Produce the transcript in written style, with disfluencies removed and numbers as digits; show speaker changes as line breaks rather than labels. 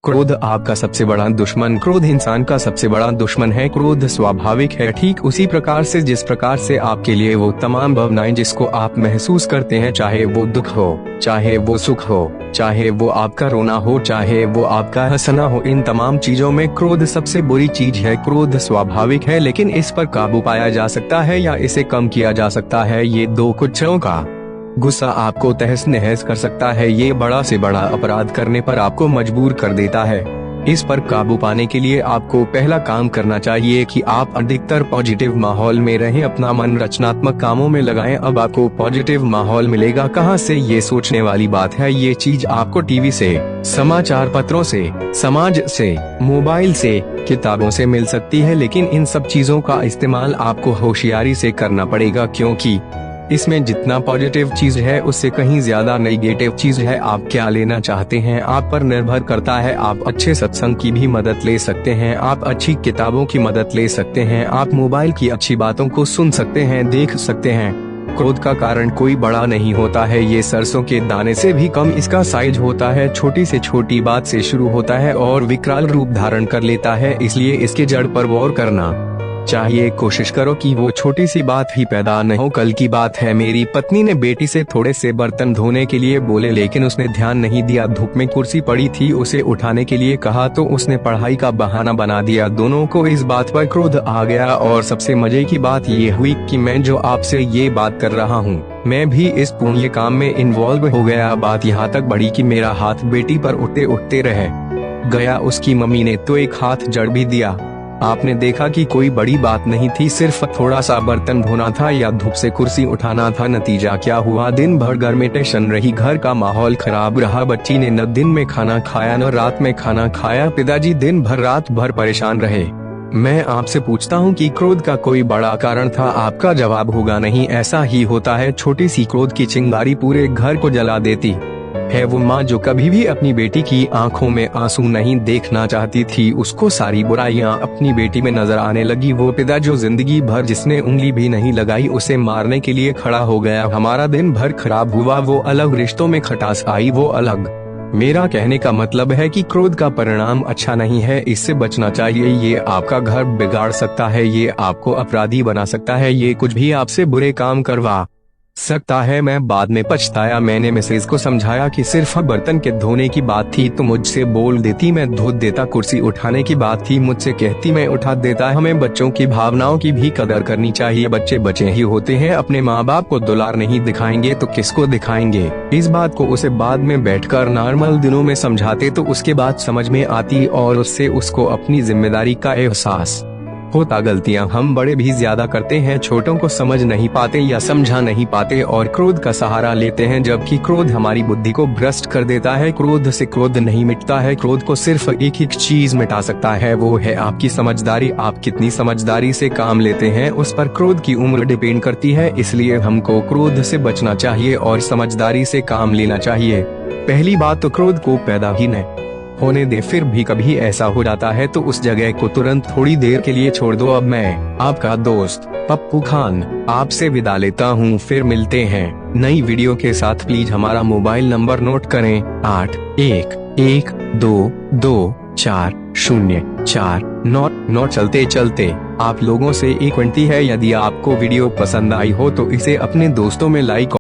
क्रोध आपका सबसे बड़ा दुश्मन। क्रोध इंसान का सबसे बड़ा दुश्मन है। क्रोध स्वाभाविक है, ठीक उसी प्रकार से जिस प्रकार से आपके लिए वो तमाम भावनाएं जिसको आप महसूस करते हैं, चाहे वो दुख हो, चाहे वो सुख हो, चाहे वो आपका रोना हो, चाहे वो आपका हंसना हो, इन तमाम चीजों में क्रोध सबसे बुरी चीज है। क्रोध स्वाभाविक है, लेकिन इस पर काबू पाया जा सकता है या इसे कम किया जा सकता है। ये दो कुछों का गुस्सा आपको तहस नहस कर सकता है। ये बड़ा से बड़ा अपराध करने पर आपको मजबूर कर देता है। इस पर काबू पाने के लिए आपको पहला काम करना चाहिए कि आप अधिकतर पॉजिटिव माहौल में रहें, अपना मन रचनात्मक कामों में लगाएं। अब आपको पॉजिटिव माहौल मिलेगा कहां से, ये सोचने वाली बात है। ये चीज आपको टीवी से, समाचार पत्रों से, समाज से, मोबाइल से, किताबों से मिल सकती है, लेकिन इन सब चीजों का इस्तेमाल आपको होशियारी से करना पड़ेगा, क्योंकि इसमें जितना पॉजिटिव चीज है उससे कहीं ज्यादा नेगेटिव चीज है। आप क्या लेना चाहते हैं आप पर निर्भर करता है। आप अच्छे सत्संग की भी मदद ले सकते हैं, आप अच्छी किताबों की मदद ले सकते हैं, आप मोबाइल की अच्छी बातों को सुन सकते हैं, देख सकते हैं। क्रोध का कारण कोई बड़ा नहीं होता है, ये सरसों के दाने से भी कम इसका साइज होता है। छोटी से छोटी बात से शुरू होता है और विकराल रूप धारण कर लेता है, इसलिए इसके जड़ पर गौर करना चाहिए। कोशिश करो कि वो छोटी सी बात ही पैदा न हो। कल की बात है, मेरी पत्नी ने बेटी से थोड़े से बर्तन धोने के लिए बोले, लेकिन उसने ध्यान नहीं दिया। धूप में कुर्सी पड़ी थी, उसे उठाने के लिए कहा तो उसने पढ़ाई का बहाना बना दिया। दोनों को इस बात पर क्रोध आ गया और सबसे मजे की बात ये हुई कि मैं जो आपसे ये बात कर रहा हूँ, मैं भी इस पुण्य काम में इन्वॉल्व हो गया। बात यहाँ तक बढ़ी कि मेरा हाथ बेटी पर उठते उठते रह गया। उसकी मम्मी ने तो एक हाथ जड़ भी दिया। आपने देखा कि कोई बड़ी बात नहीं थी, सिर्फ थोड़ा सा बर्तन धोना था या धूप से कुर्सी उठाना था। नतीजा क्या हुआ, दिन भर घर में टेंशन रही, घर का माहौल खराब रहा। बच्ची ने न दिन में खाना खाया न रात में खाना खाया। पिताजी दिन भर रात भर परेशान रहे। मैं आपसे पूछता हूँ कि क्रोध का कोई बड़ा कारण था? आपका जवाब होगा नहीं। ऐसा ही होता है, छोटी सी क्रोध की चिंगारी पूरे घर को जला देती है। वो माँ जो कभी भी अपनी बेटी की आंखों में आंसू नहीं देखना चाहती थी, उसको सारी बुराइयां अपनी बेटी में नजर आने लगी। वो पिता जो जिंदगी भर जिसने उंगली भी नहीं लगाई उसे मारने के लिए खड़ा हो गया। हमारा दिन भर खराब हुआ, वो अलग, रिश्तों में खटास आई, वो अलग। मेरा कहने का मतलब है कि क्रोध का परिणाम अच्छा नहीं है, इससे बचना चाहिए। ये आपका घर बिगाड़ सकता है, ये आपको अपराधी बना सकता है, ये कुछ भी आपसे बुरे काम करवा सकता है। मैं बाद में पछताया। मैंने मिसेज को समझाया कि सिर्फ बर्तन के धोने की बात थी तो मुझसे बोल देती, मैं धो देता। कुर्सी उठाने की बात थी, मुझसे कहती, मैं उठा देता। हमें बच्चों की भावनाओं की भी कदर करनी चाहिए। बच्चे बच्चे ही होते हैं, अपने माँ बाप को दुलार नहीं दिखाएंगे तो किसको दिखाएंगे? इस बात को उसे बाद में बैठकर नॉर्मल दिनों में समझाते तो उसके बाद समझ में आती और उससे उसको अपनी जिम्मेदारी का एहसास होता। गलतियां हम बड़े भी ज्यादा करते हैं, छोटों को समझ नहीं पाते या समझा नहीं पाते और क्रोध का सहारा लेते हैं, जबकि क्रोध हमारी बुद्धि को भ्रष्ट कर देता है। क्रोध से क्रोध नहीं मिटता है, क्रोध को सिर्फ एक ही चीज मिटा सकता है, वो है आपकी समझदारी। आप कितनी समझदारी से काम लेते हैं उस पर क्रोध की उम्र डिपेंड करती है। इसलिए हमको क्रोध से बचना चाहिए और समझदारी से काम लेना चाहिए। पहली बात तो क्रोध को पैदा ही न होने दे। फिर भी कभी ऐसा हो जाता है तो उस जगह को तुरंत थोड़ी देर के लिए छोड़ दो। अब मैं आपका दोस्त पप्पू खान आपसे विदा लेता हूँ, फिर मिलते हैं नई वीडियो के साथ। प्लीज हमारा मोबाइल नंबर नोट करें, 8112240499। चलते चलते आप लोगों से एक विनती है, यदि आपको वीडियो पसंद आई हो तो इसे अपने दोस्तों में लाइक